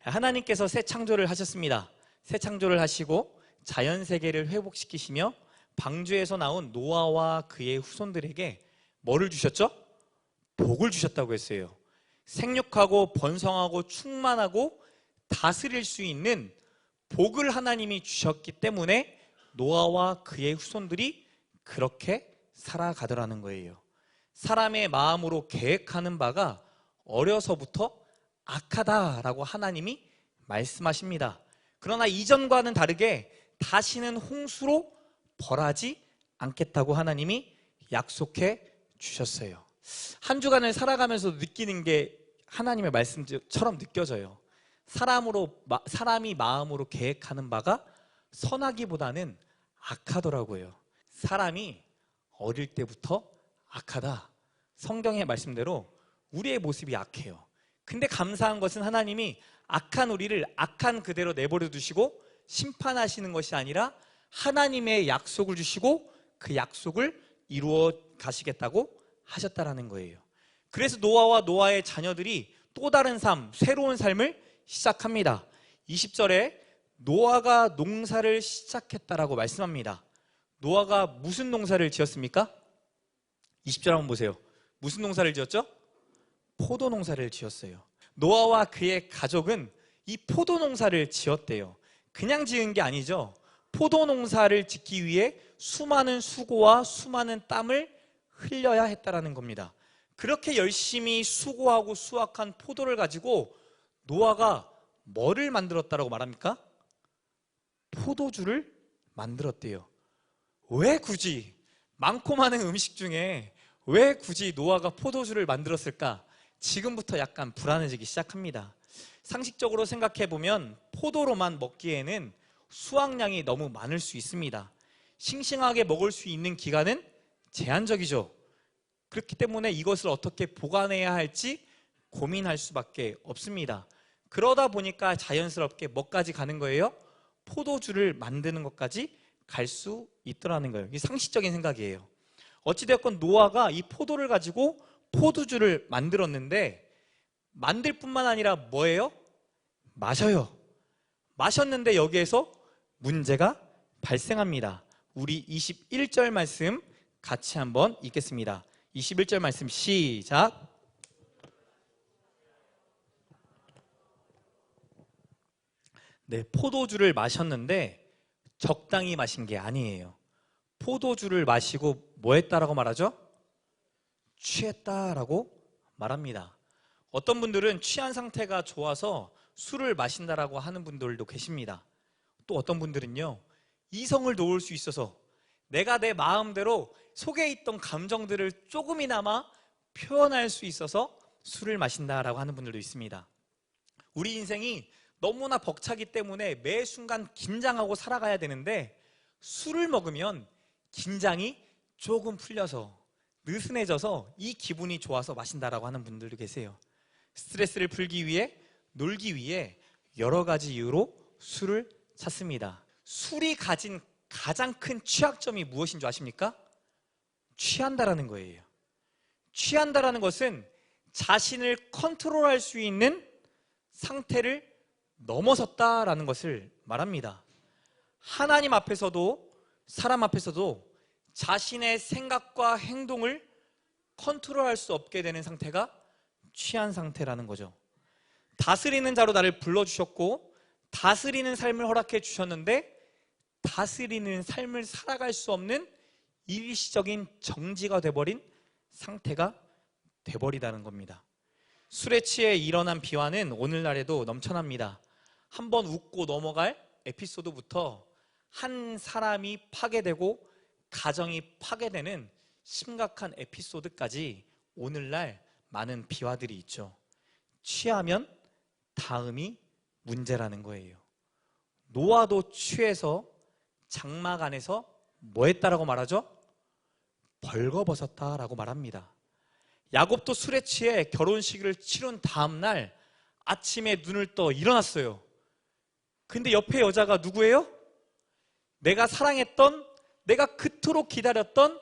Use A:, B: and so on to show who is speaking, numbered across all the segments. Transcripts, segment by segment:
A: 하나님께서 새 창조를 하셨습니다. 새 창조를 하시고 자연세계를 회복시키시며 방주에서 나온 노아와 그의 후손들에게 뭐를 주셨죠? 복을 주셨다고 했어요. 생육하고 번성하고 충만하고 다스릴 수 있는 복을 하나님이 주셨기 때문에 노아와 그의 후손들이 그렇게 살아가더라는 거예요. 사람의 마음으로 계획하는 바가 어려서부터 악하다라고 하나님이 말씀하십니다. 그러나 이전과는 다르게 다시는 홍수로 벌하지 않겠다고 하나님이 약속해 주셨어요. 한 주간을 살아가면서 느끼는 게 하나님의 말씀처럼 느껴져요. 사람이 마음으로 계획하는 바가 선하기보다는 악하더라고요. 사람이 어릴 때부터 악하다. 성경의 말씀대로 우리의 모습이 악해요. 근데 감사한 것은 하나님이 악한 우리를 악한 그대로 내버려 두시고 심판하시는 것이 아니라 하나님의 약속을 주시고 그 약속을 이루어 가시겠다고 하셨다라는 거예요. 그래서 노아와 노아의 자녀들이 또 다른 삶, 새로운 삶을 시작합니다. 20절에 노아가 농사를 시작했다라고 말씀합니다. 노아가 무슨 농사를 지었습니까? 20절 한번 보세요. 무슨 농사를 지었죠? 포도 농사를 지었어요. 노아와 그의 가족은 이 포도 농사를 지었대요. 그냥 지은 게 아니죠. 포도 농사를 짓기 위해 수많은 수고와 수많은 땀을 흘려야 했다라는 겁니다. 그렇게 열심히 수고하고 수확한 포도를 가지고 노아가 뭐를 만들었다라고 말합니까? 포도주를 만들었대요. 왜 굳이 많고 많은 음식 중에 왜 굳이 노아가 포도주를 만들었을까? 지금부터 약간 불안해지기 시작합니다. 상식적으로 생각해보면 포도로만 먹기에는 수확량이 너무 많을 수 있습니다. 싱싱하게 먹을 수 있는 기간은 제한적이죠. 그렇기 때문에 이것을 어떻게 보관해야 할지 고민할 수밖에 없습니다. 그러다 보니까 자연스럽게 뭐까지 가는 거예요? 포도주를 만드는 것까지 갈 수 있더라는 거예요. 이게 상식적인 생각이에요. 어찌되었건 노아가 이 포도를 가지고 포도주를 만들었는데 만들 뿐만 아니라 뭐예요? 마셔요. 마셨는데 여기에서 문제가 발생합니다. 우리 21절 말씀 같이 한번 읽겠습니다. 21절 말씀 시작. 네, 포도주를 마셨는데 적당히 마신 게 아니에요. 포도주를 마시고 뭐 했다라고 말하죠? 취했다라고 말합니다. 어떤 분들은 취한 상태가 좋아서 술을 마신다라고 하는 분들도 계십니다. 또 어떤 분들은요, 이성을 놓을 수 있어서 내가 내 마음대로 속에 있던 감정들을 조금이나마 표현할 수 있어서 술을 마신다라고 하는 분들도 있습니다. 우리 인생이 너무나 벅차기 때문에 매 순간 긴장하고 살아가야 되는데 술을 먹으면 긴장이 조금 풀려서 느슨해져서 이 기분이 좋아서 마신다라고 하는 분들도 계세요. 스트레스를 풀기 위해, 놀기 위해 여러 가지 이유로 술을 찾습니다. 술이 가진 가장 큰 취약점이 무엇인 줄 아십니까? 취한다라는 거예요. 취한다라는 것은 자신을 컨트롤할 수 있는 상태를 넘어섰다라는 것을 말합니다. 하나님 앞에서도 사람 앞에서도 자신의 생각과 행동을 컨트롤할 수 없게 되는 상태가 취한 상태라는 거죠. 다스리는 자로 나를 불러주셨고 다스리는 삶을 허락해 주셨는데 다스리는 삶을 살아갈 수 없는 일시적인 정지가 돼버린 상태가 돼버리다는 겁니다. 술에 취해 일어난 비화는 오늘날에도 넘쳐납니다. 한번 웃고 넘어갈 에피소드부터 한 사람이 파괴되고 가정이 파괴되는 심각한 에피소드까지 오늘날 많은 비화들이 있죠. 취하면 다음이 문제라는 거예요. 노아도 취해서 장막 안에서 뭐 했다라고 말하죠? 벌거벗었다라고 말합니다. 야곱도 술에 취해 결혼식을 치른 다음날 아침에 눈을 떠 일어났어요. 근데 옆에 여자가 누구예요? 내가 사랑했던, 내가 그토록 기다렸던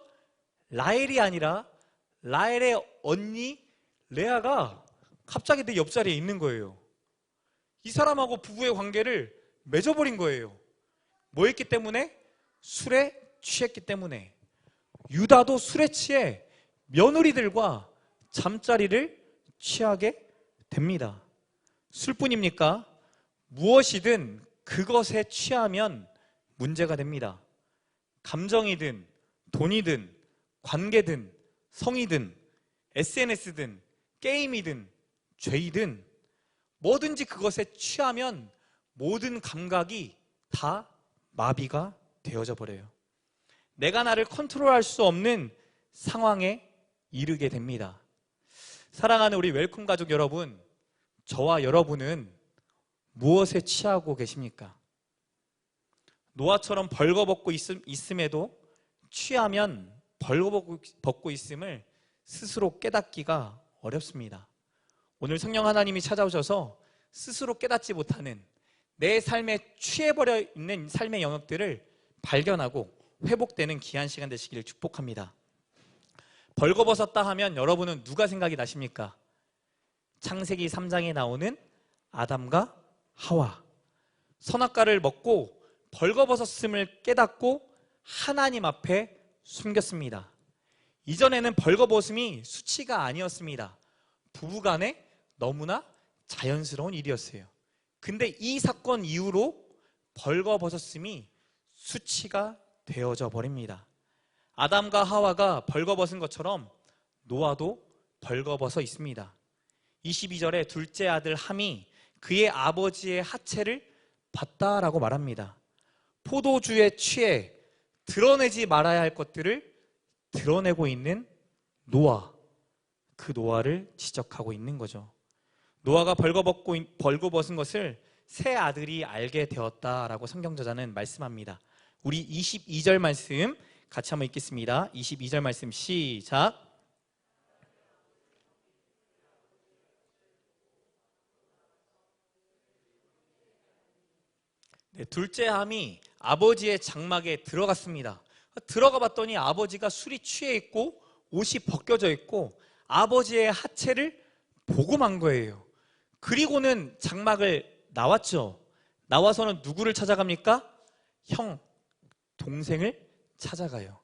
A: 라헬이 아니라 라헬의 언니 레아가 갑자기 내 옆자리에 있는 거예요. 이 사람하고 부부의 관계를 맺어버린 거예요. 뭐였기 때문에? 술에 취했기 때문에. 유다도 술에 취해 며느리들과 잠자리를 취하게 됩니다. 술뿐입니까? 무엇이든 그것에 취하면 문제가 됩니다. 감정이든 돈이든 관계든 성이든 SNS든 게임이든 죄이든 뭐든지 그것에 취하면 모든 감각이 다 마비가 되어져 버려요. 내가 나를 컨트롤할 수 없는 상황에 이르게 됩니다. 사랑하는 우리 웰컴 가족 여러분, 저와 여러분은 무엇에 취하고 계십니까? 노아처럼 벌거벗고 있음에도 취하면 벌거벗고 있음을 스스로 깨닫기가 어렵습니다. 오늘 성령 하나님이 찾아오셔서 스스로 깨닫지 못하는 내 삶에 취해버려 있는 삶의 영역들을 발견하고 회복되는 귀한 시간 되시기를 축복합니다. 벌거벗었다 하면 여러분은 누가 생각이 나십니까? 창세기 3장에 나오는 아담과 하와. 선악과를 먹고 벌거벗었음을 깨닫고 하나님 앞에 숨겼습니다. 이전에는 벌거벗음이 수치가 아니었습니다. 부부간에 너무나 자연스러운 일이었어요. 근데 이 사건 이후로 벌거벗었음이 수치가 되어져 버립니다. 아담과 하와가 벌거벗은 것처럼 노아도 벌거벗어 있습니다. 22절에 둘째 아들 함이 그의 아버지의 하체를 봤다라고 말합니다. 포도주에 취해 드러내지 말아야 할 것들을 드러내고 있는 노아, 그 노아를 지적하고 있는 거죠. 노아가 벌거벗은 것을 세 아들이 알게 되었다라고 성경 저자는 말씀합니다. 우리 22절 말씀 같이 한번 읽겠습니다. 22절 말씀 시작. 네, 둘째 함이 아버지의 장막에 들어갔습니다. 들어가 봤더니 아버지가 술이 취해 있고 옷이 벗겨져 있고 아버지의 하체를 보고 만 거예요. 그리고는 장막을 나왔죠. 나와서는 누구를 찾아갑니까? 형, 동생을 찾아가요.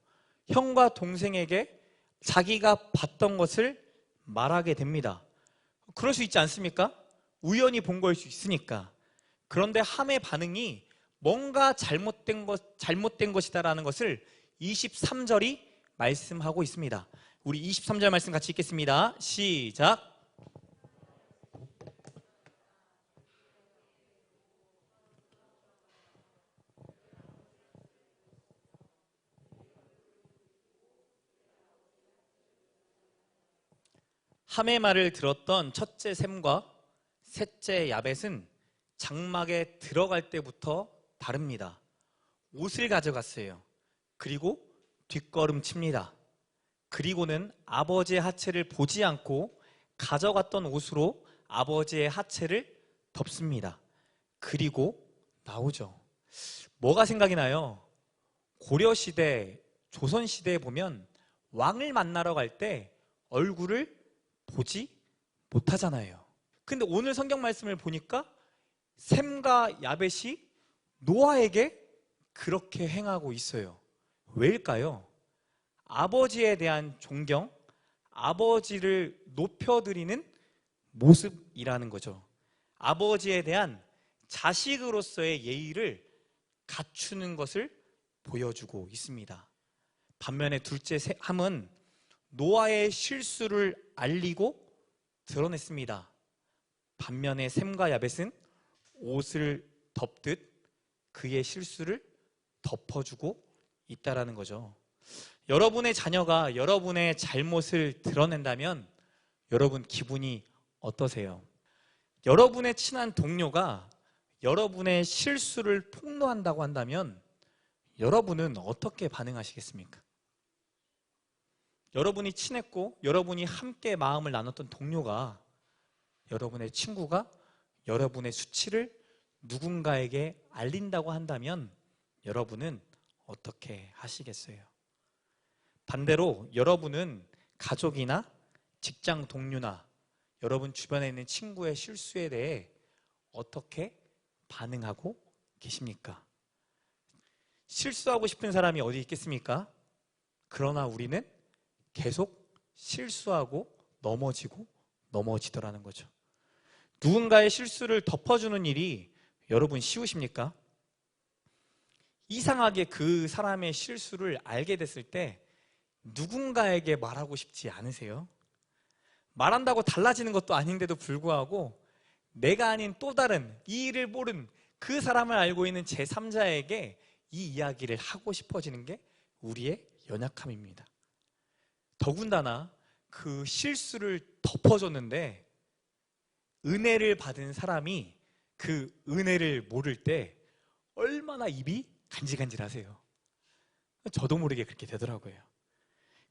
A: 형과 동생에게 자기가 봤던 것을 말하게 됩니다. 그럴 수 있지 않습니까? 우연히 본 거일 수 있으니까. 그런데 함의 반응이 뭔가 잘못된 것이다라는 것을 23절이 말씀하고 있습니다. 우리 23절 말씀 같이 읽겠습니다. 시작. 함의 말을 들었던 첫째 셈과 셋째 야벳은 장막에 들어갈 때부터 다릅니다. 옷을 가져갔어요. 그리고 뒷걸음칩니다. 그리고는 아버지의 하체를 보지 않고 가져갔던 옷으로 아버지의 하체를 덮습니다. 그리고 나오죠. 뭐가 생각이 나요? 고려시대, 조선시대에 보면 왕을 만나러 갈 때 얼굴을 보지 못하잖아요. 근데 오늘 성경 말씀을 보니까 셈과 야벳이 노아에게 그렇게 행하고 있어요. 왜일까요? 아버지에 대한 존경, 아버지를 높여드리는 모습이라는 거죠. 아버지에 대한 자식으로서의 예의를 갖추는 것을 보여주고 있습니다. 반면에 둘째 함은 노아의 실수를 알리고 드러냈습니다. 반면에 셈과 야벳은 옷을 덮듯 그의 실수를 덮어주고 있다라는 거죠. 여러분의 자녀가 여러분의 잘못을 드러낸다면 여러분 기분이 어떠세요? 여러분의 친한 동료가 여러분의 실수를 폭로한다고 한다면 여러분은 어떻게 반응하시겠습니까? 여러분이 친했고 여러분이 함께 마음을 나눴던 동료가, 여러분의 친구가 여러분의 수치를 누군가에게 알린다고 한다면 여러분은 어떻게 하시겠어요? 반대로 여러분은 가족이나 직장 동료나 여러분 주변에 있는 친구의 실수에 대해 어떻게 반응하고 계십니까? 실수하고 싶은 사람이 어디 있겠습니까? 그러나 우리는 계속 실수하고 넘어지더라는 거죠. 누군가의 실수를 덮어주는 일이 여러분 쉬우십니까? 이상하게 그 사람의 실수를 알게 됐을 때 누군가에게 말하고 싶지 않으세요? 말한다고 달라지는 것도 아닌데도 불구하고 내가 아닌 또 다른 이 일을 모른 그 사람을 알고 있는 제3자에게 이 이야기를 하고 싶어지는 게 우리의 연약함입니다. 더군다나 그 실수를 덮어줬는데 은혜를 받은 사람이 그 은혜를 모를 때 얼마나 입이 간질간질하세요. 저도 모르게 그렇게 되더라고요.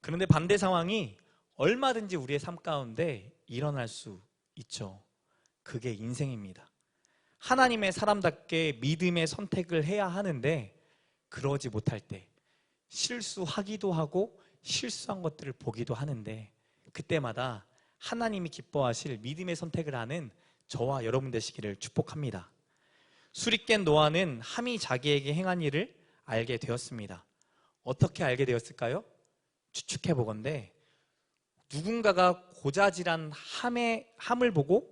A: 그런데 반대 상황이 얼마든지 우리의 삶 가운데 일어날 수 있죠. 그게 인생입니다. 하나님의 사람답게 믿음의 선택을 해야 하는데 그러지 못할 때 실수하기도 하고 실수한 것들을 보기도 하는데 그때마다 하나님이 기뻐하실 믿음의 선택을 하는 저와 여러분 되시기를 축복합니다. 술이 깬 노아는 함이 자기에게 행한 일을 알게 되었습니다. 어떻게 알게 되었을까요? 추측해 보건대 누군가가 고자질한 함을 보고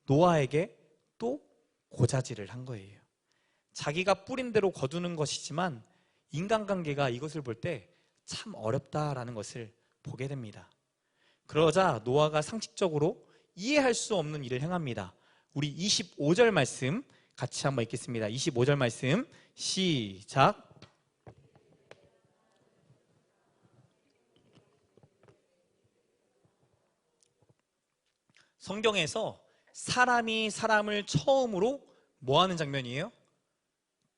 A: 노아에게 또 고자질을 한 거예요. 자기가 뿌린 대로 거두는 것이지만 인간관계가 이것을 볼 때 참 어렵다라는 것을 보게 됩니다. 그러자 노아가 상식적으로 이해할 수 없는 일을 행합니다. 우리 25절 말씀 같이 한번 읽겠습니다. 25절 말씀 시작. 성경에서 사람이 사람을 처음으로 뭐 하는 장면이에요?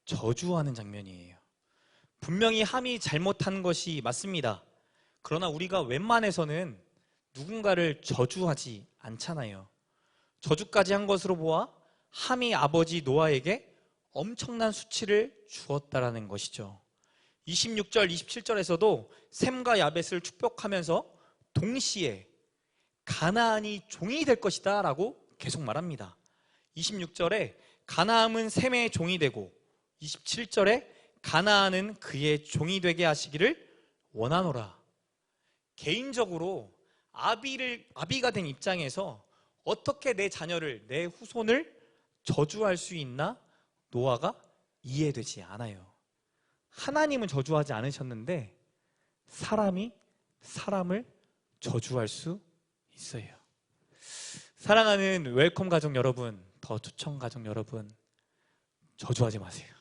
A: 저주하는 장면이에요. 분명히 함이 잘못한 것이 맞습니다. 그러나 우리가 웬만해서는 누군가를 저주하지 않잖아요. 저주까지 한 것으로 보아 함이 아버지 노아에게 엄청난 수치를 주었다라는 것이죠. 26절, 27절에서도 셈과 야벳을 축복하면서 동시에 가나안이 종이 될 것이다 라고 계속 말합니다. 26절에 가나안은 셈의 종이 되고 27절에 가나안은 그의 종이 되게 하시기를 원하노라. 개인적으로 아비가 된 입장에서 어떻게 내 자녀를, 내 후손을 저주할 수 있나? 노아가 이해되지 않아요. 하나님은 저주하지 않으셨는데 사람이 사람을 저주할 수 있어요. 사랑하는 웰컴 가족 여러분, 더 초청 가족 여러분, 저주하지 마세요.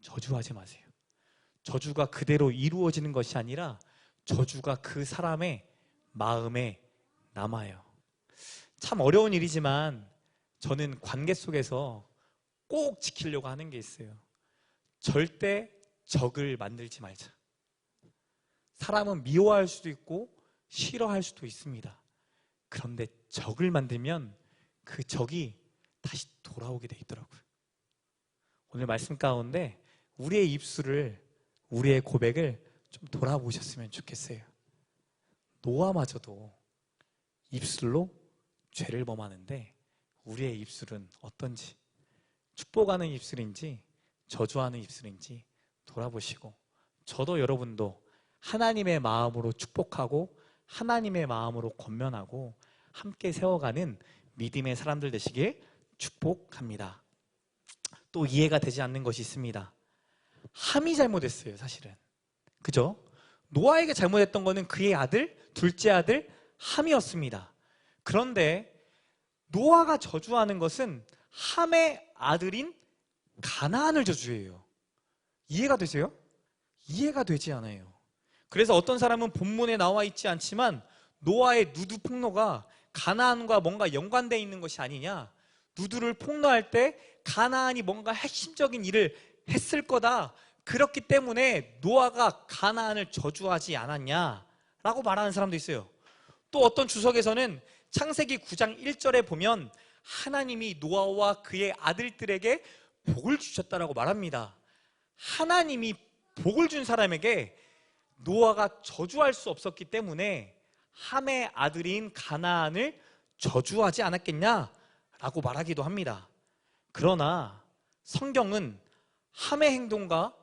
A: 저주하지 마세요. 저주가 그대로 이루어지는 것이 아니라 저주가 그 사람의 마음에 남아요. 참 어려운 일이지만 저는 관계 속에서 꼭 지키려고 하는 게 있어요. 절대 적을 만들지 말자. 사람은 미워할 수도 있고 싫어할 수도 있습니다. 그런데 적을 만들면 그 적이 다시 돌아오게 돼 있더라고요. 오늘 말씀 가운데 우리의 입술을, 우리의 고백을 좀 돌아보셨으면 좋겠어요. 노아마저도 입술로 죄를 범하는데 우리의 입술은 어떤지, 축복하는 입술인지 저주하는 입술인지 돌아보시고, 저도 여러분도 하나님의 마음으로 축복하고 하나님의 마음으로 권면하고 함께 세워가는 믿음의 사람들 되시길 축복합니다. 또 이해가 되지 않는 것이 있습니다. 함이 잘못했어요, 사실은. 그죠? 노아에게 잘못했던 거는 그의 아들, 둘째 아들 함이었습니다. 그런데 노아가 저주하는 것은 함의 아들인 가나안을 저주해요. 이해가 되세요? 이해가 되지 않아요. 그래서 어떤 사람은 본문에 나와 있지 않지만 노아의 누드 폭로가 가나안과 뭔가 연관되어 있는 것이 아니냐, 누드를 폭로할 때 가나안이 뭔가 핵심적인 일을 했을 거다, 그렇기 때문에 노아가 가나안을 저주하지 않았냐라고 말하는 사람도 있어요. 또 어떤 주석에서는 창세기 9장 1절에 보면 하나님이 노아와 그의 아들들에게 복을 주셨다라고 말합니다. 하나님이 복을 준 사람에게 노아가 저주할 수 없었기 때문에 함의 아들인 가나안을 저주하지 않았겠냐라고 말하기도 합니다. 그러나 성경은 함의 행동과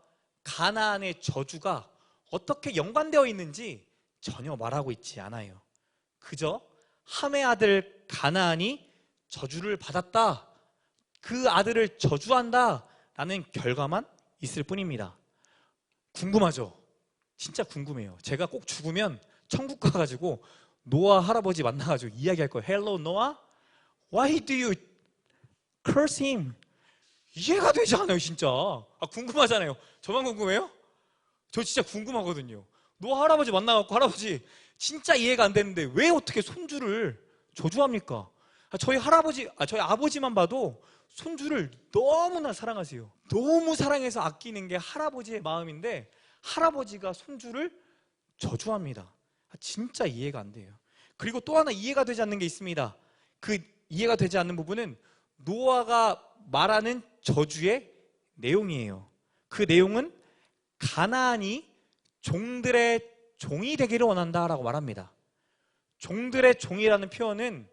A: 가나안의 저주가 어떻게 연관되어 있는지 전혀 말하고 있지 않아요. 그저 함의 아들 가나안이 저주를 받았다, 그 아들을 저주한다 라는 결과만 있을 뿐입니다. 궁금하죠? 진짜 궁금해요. 제가 꼭 죽으면 천국 가가지고 노아 할아버지 만나가지고 이야기할 거예요. Hello, Noah? Why do you curse him? 이해가 되지 않아요, 진짜. 궁금하잖아요. 저만 궁금해요? 저 진짜 궁금하거든요. 노아 할아버지 만나갖고 할아버지 진짜 이해가 안 되는데 왜 어떻게 손주를 저주합니까? 저희 아버지만 봐도 손주를 너무나 사랑하세요. 너무 사랑해서 아끼는 게 할아버지의 마음인데 할아버지가 손주를 저주합니다. 진짜 이해가 안 돼요. 그리고 또 하나 이해가 되지 않는 게 있습니다. 그 이해가 되지 않는 부분은 노아가 말하는 저주의 내용이에요. 그 내용은 가나안이 종들의 종이 되기를 원한다라고 말합니다. 종들의 종이라는 표현은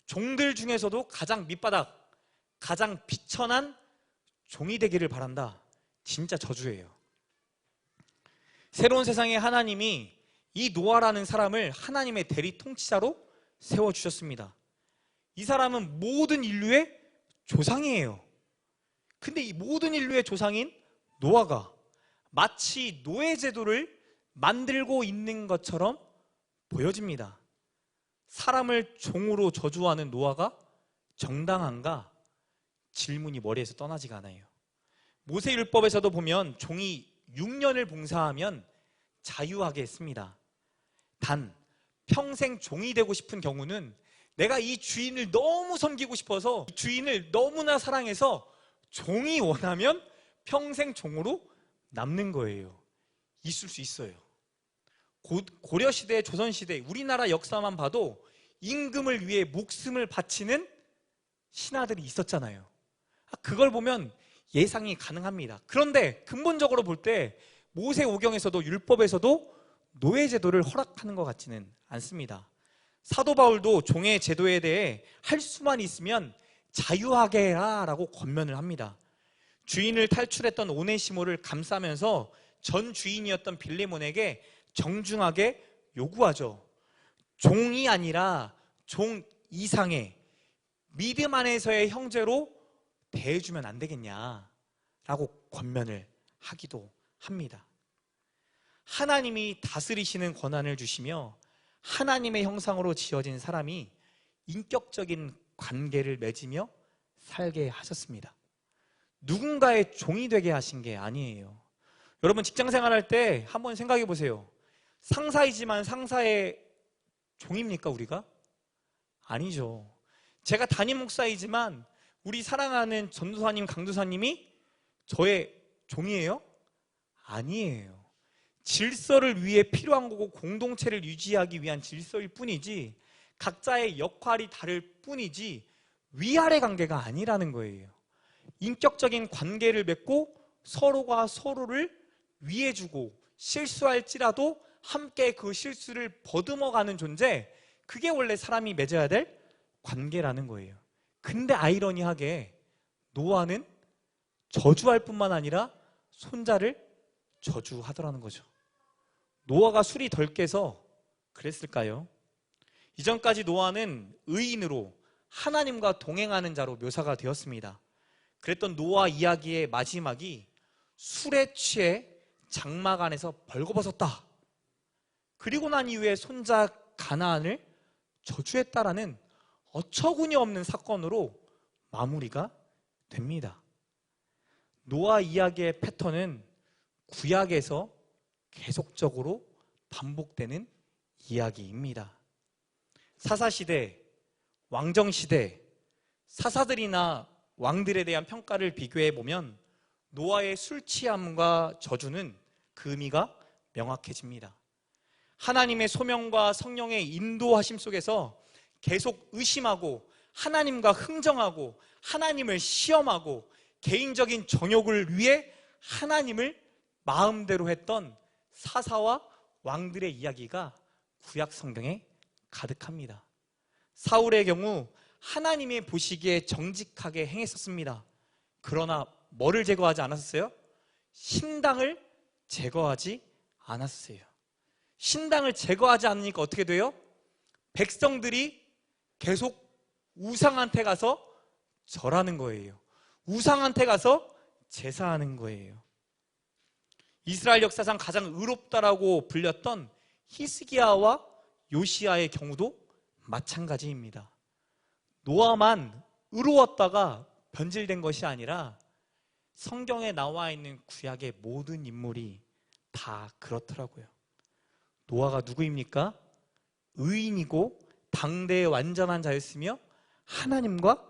A: 종들 중에서도 가장 밑바닥, 가장 비천한 종이 되기를 바란다. 진짜 저주예요. 새로운 세상에 하나님이 이 노아라는 사람을 하나님의 대리 통치자로 세워주셨습니다. 이 사람은 모든 인류의 조상이에요. 근데 이 모든 인류의 조상인 노아가 마치 노예 제도를 만들고 있는 것처럼 보여집니다. 사람을 종으로 저주하는 노아가 정당한가? 질문이 머리에서 떠나지가 않아요. 모세율법에서도 보면 종이 6년을 봉사하면 자유하게 했습니다. 단 평생 종이 되고 싶은 경우는 내가 이 주인을 너무 섬기고 싶어서 주인을 너무나 사랑해서 종이 원하면 평생 종으로 남는 거예요. 있을 수 있어요. 고려시대, 조선시대, 우리나라 역사만 봐도 임금을 위해 목숨을 바치는 신하들이 있었잖아요. 그걸 보면 예상이 가능합니다. 그런데 근본적으로 볼 때 모세오경에서도 율법에서도 노예제도를 허락하는 것 같지는 않습니다. 사도 바울도 종의 제도에 대해 할 수만 있으면 자유하게 해라 라고 권면을 합니다. 주인을 탈출했던 오네시모를 감싸면서 전 주인이었던 빌레몬에게 정중하게 요구하죠. 종이 아니라 종 이상의 믿음 안에서의 형제로 대해주면 안 되겠냐라고 권면을 하기도 합니다. 하나님이 다스리시는 권한을 주시며 하나님의 형상으로 지어진 사람이 인격적인 관계를 맺으며 살게 하셨습니다. 누군가의 종이 되게 하신 게 아니에요. 여러분 직장 생활할 때 한번 생각해 보세요. 상사이지만 상사의 종입니까 우리가? 아니죠. 제가 담임 목사이지만 우리 사랑하는 전도사님, 강도사님이 저의 종이에요? 아니에요. 질서를 위해 필요한 거고 공동체를 유지하기 위한 질서일 뿐이지 각자의 역할이 다를 뿐이지 위아래 관계가 아니라는 거예요. 인격적인 관계를 맺고 서로가 서로를 위해주고 실수할지라도 함께 그 실수를 버듬어가는 존재, 그게 원래 사람이 맺어야 될 관계라는 거예요. 근데 아이러니하게 노아는 저주할 뿐만 아니라 손자를 저주하더라는 거죠. 노아가 술이 덜 깨서 그랬을까요? 이전까지 노아는 의인으로 하나님과 동행하는 자로 묘사가 되었습니다. 그랬던 노아 이야기의 마지막이 술에 취해 장막 안에서 벌거벗었다. 그리고 난 이후에 손자 가나안을 저주했다라는 어처구니 없는 사건으로 마무리가 됩니다. 노아 이야기의 패턴은 구약에서 계속적으로 반복되는 이야기입니다. 사사시대, 왕정시대, 사사들이나 왕들에 대한 평가를 비교해 보면 노아의 술 취함과 저주는 그 의미가 명확해집니다. 하나님의 소명과 성령의 인도하심 속에서 계속 의심하고 하나님과 흥정하고 하나님을 시험하고 개인적인 정욕을 위해 하나님을 마음대로 했던 사사와 왕들의 이야기가 구약 성경에 가득합니다. 사울의 경우 하나님의 보시기에 정직하게 행했었습니다. 그러나 뭐를 제거하지 않았어요? 신당을 제거하지 않았어요. 신당을 제거하지 않으니까 어떻게 돼요? 백성들이 계속 우상한테 가서 절하는 거예요. 우상한테 가서 제사하는 거예요. 이스라엘 역사상 가장 의롭다라고 불렸던 히스기야와 요시야의 경우도 마찬가지입니다. 노아만 의로웠다가 변질된 것이 아니라 성경에 나와 있는 구약의 모든 인물이 다 그렇더라고요. 노아가 누구입니까? 의인이고 당대의 완전한 자였으며 하나님과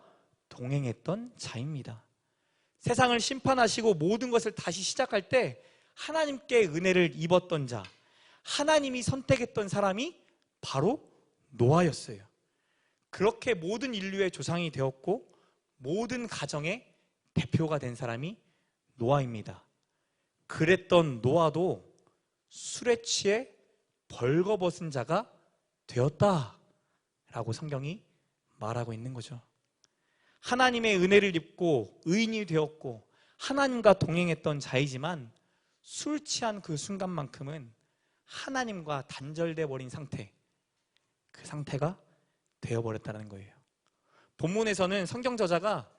A: 동행했던 자입니다. 세상을 심판하시고 모든 것을 다시 시작할 때 하나님께 은혜를 입었던 자, 하나님이 선택했던 사람이 바로 노아였어요. 그렇게 모든 인류의 조상이 되었고 모든 가정의 대표가 된 사람이 노아입니다. 그랬던 노아도 술에 취해 벌거벗은 자가 되었다라고 성경이 말하고 있는 거죠. 하나님의 은혜를 입고 의인이 되었고 하나님과 동행했던 자이지만 술 취한 그 순간만큼은 하나님과 단절돼 버린 상태, 그 상태가 되어버렸다는 거예요. 본문에서는 성경 저자가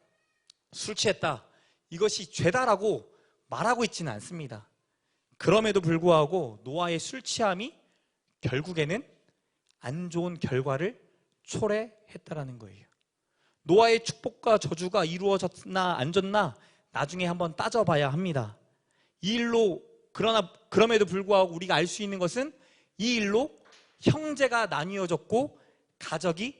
A: 술 취했다, 이것이 죄다라고 말하고 있지는 않습니다. 그럼에도 불구하고 노아의 술 취함이 결국에는 안 좋은 결과를 초래했다라는 거예요. 노아의 축복과 저주가 이루어졌나 안 졌나 나중에 한번 따져봐야 합니다. 이 일로, 그럼에도 불구하고 우리가 알 수 있는 것은 이 일로 형제가 나뉘어졌고 가족이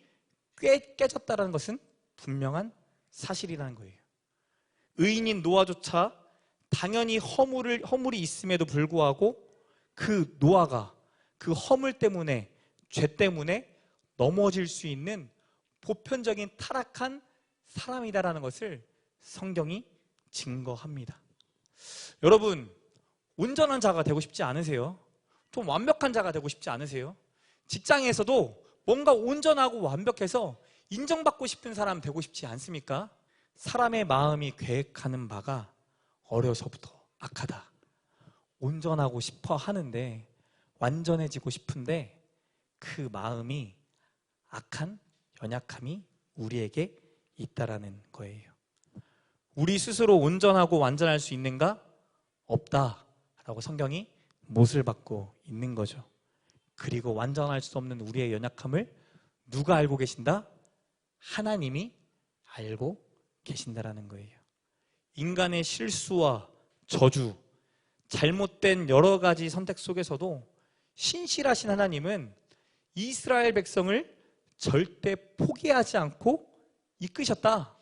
A: 깨졌다는 것은 분명한 사실이라는 거예요. 의인인 노아조차 당연히 허물이 있음에도 불구하고 그 노아가 그 허물 때문에, 죄 때문에 넘어질 수 있는 보편적인 타락한 사람이다라는 것을 성경이 증거합니다. 여러분, 온전한 자가 되고 싶지 않으세요? 좀 완벽한 자가 되고 싶지 않으세요? 직장에서도 뭔가 온전하고 완벽해서 인정받고 싶은 사람 되고 싶지 않습니까? 사람의 마음이 계획하는 바가 어려서부터 악하다. 온전하고 싶어 하는데, 완전해지고 싶은데 그 마음이 악한 연약함이 우리에게 있다라는 거예요. 우리 스스로 온전하고 완전할 수 있는가? 없다라고 성경이 못을 받고 있는 거죠. 그리고 완전할 수 없는 우리의 연약함을 누가 알고 계신다? 하나님이 알고 계신다라는 거예요. 인간의 실수와 저주, 잘못된 여러 가지 선택 속에서도 신실하신 하나님은 이스라엘 백성을 절대 포기하지 않고 이끄셨다.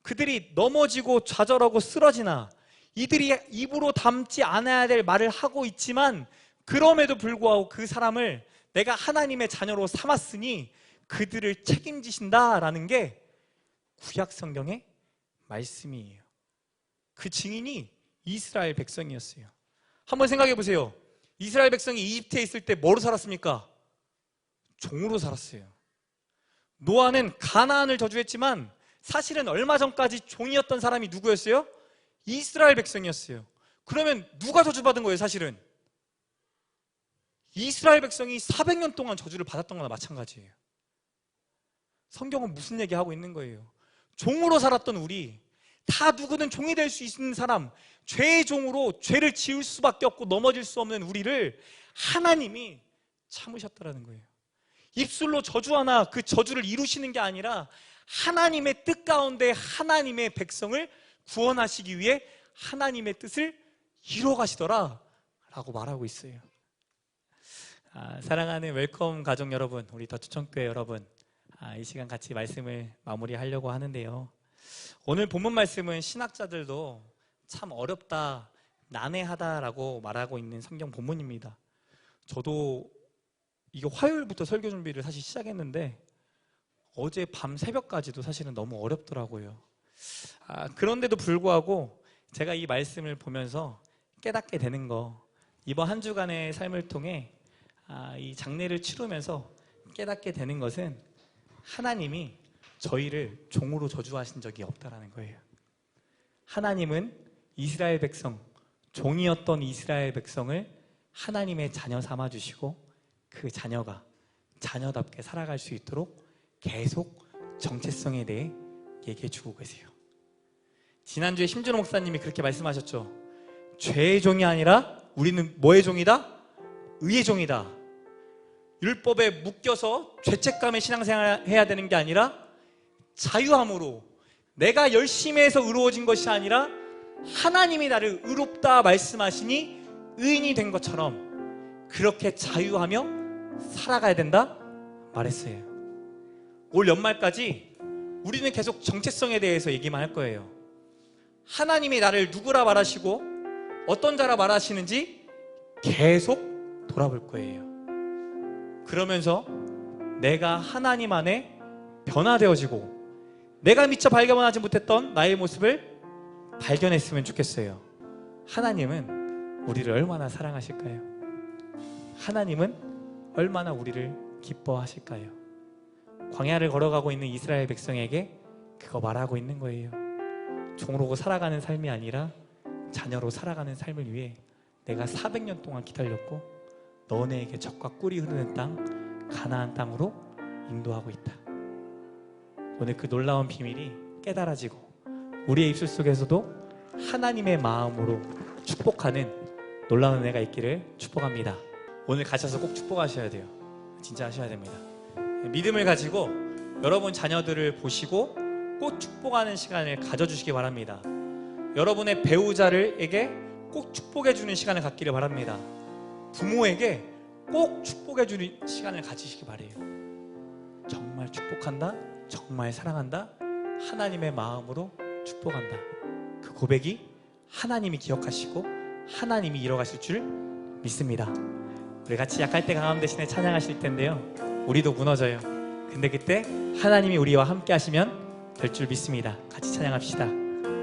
A: 그들이 넘어지고 좌절하고 쓰러지나 이들이 입으로 담지 않아야 될 말을 하고 있지만 그럼에도 불구하고 그 사람을 내가 하나님의 자녀로 삼았으니 그들을 책임지신다라는 게 구약 성경의 말씀이에요. 그 증인이 이스라엘 백성이었어요. 한번 생각해 보세요. 이스라엘 백성이 이집트에 있을 때 뭐로 살았습니까? 종으로 살았어요. 노아는 가나안을 저주했지만 사실은 얼마 전까지 종이었던 사람이 누구였어요? 이스라엘 백성이었어요. 그러면 누가 저주받은 거예요, 사실은? 이스라엘 백성이 400년 동안 저주를 받았던 거나 마찬가지예요. 성경은 무슨 얘기하고 있는 거예요? 종으로 살았던 우리, 다 누구든 종이 될 수 있는 사람, 죄의 종으로 죄를 지을 수밖에 없고 넘어질 수 없는 우리를 하나님이 참으셨다라는 거예요. 입술로 저주하나 그 저주를 이루시는 게 아니라 하나님의 뜻 가운데 하나님의 백성을 구원하시기 위해 하나님의 뜻을 이뤄가시더라 라고 말하고 있어요. 사랑하는 웰컴 가족 여러분, 우리 더추천교회 여러분, 이 시간 같이 말씀을 마무리하려고 하는데요. 오늘 본문 말씀은 신학자들도 참 어렵다, 난해하다라고 말하고 있는 성경 본문입니다. 저도 이게 화요일부터 설교 준비를 사실 시작했는데 어제 밤 새벽까지도 사실은 너무 어렵더라고요. 그런데도 불구하고 제가 이 말씀을 보면서 깨닫게 되는 거, 이번 한 주간의 삶을 통해 이 장례를 치르면서 깨닫게 되는 것은 하나님이 저희를 종으로 저주하신 적이 없다라는 거예요. 하나님은 이스라엘 백성, 종이었던 이스라엘 백성을 하나님의 자녀 삼아주시고 그 자녀가 자녀답게 살아갈 수 있도록 계속 정체성에 대해 얘기해 주고 계세요. 지난주에 심준호 목사님이 그렇게 말씀하셨죠. 죄의 종이 아니라 우리는 뭐의 종이다? 의의 종이다. 율법에 묶여서 죄책감의 신앙생활을 해야 되는 게 아니라 자유함으로, 내가 열심히 해서 의로워진 것이 아니라 하나님이 나를 의롭다 말씀하시니 의인이 된 것처럼 그렇게 자유하며 살아가야 된다 말했어요. 올 연말까지 우리는 계속 정체성에 대해서 얘기만 할 거예요. 하나님이 나를 누구라 말하시고 어떤 자라 말하시는지 계속 돌아볼 거예요. 그러면서 내가 하나님 안에 변화되어지고 내가 미처 발견하지 못했던 나의 모습을 발견했으면 좋겠어요. 하나님은 우리를 얼마나 사랑하실까요? 하나님은 얼마나 우리를 기뻐하실까요? 광야를 걸어가고 있는 이스라엘 백성에게 그거 말하고 있는 거예요. 종으로 살아가는 삶이 아니라 자녀로 살아가는 삶을 위해 내가 400년 동안 기다렸고 너네에게 젖과 꿀이 흐르는 땅 가나안 땅으로 인도하고 있다. 오늘 그 놀라운 비밀이 깨달아지고 우리의 입술 속에서도 하나님의 마음으로 축복하는 놀라운 은혜가 있기를 축복합니다. 오늘 가셔서 꼭 축복하셔야 돼요. 진짜 하셔야 됩니다. 믿음을 가지고 여러분 자녀들을 보시고 꼭 축복하는 시간을 가져주시기 바랍니다. 여러분의 배우자에게 꼭 축복해주는 시간을 갖기를 바랍니다. 부모에게 꼭 축복해주는 시간을 가지시기 바래요. 정말 축복한다, 정말 사랑한다, 하나님의 마음으로 축복한다. 그 고백이 하나님이 기억하시고 하나님이 이뤄가실 줄 믿습니다. 우리 같이 약할 때 강함 대신에 찬양하실 텐데요, 우리도 무너져요. 근데 그때 하나님이 우리와 함께 하시면 될 줄 믿습니다. 같이 찬양합시다.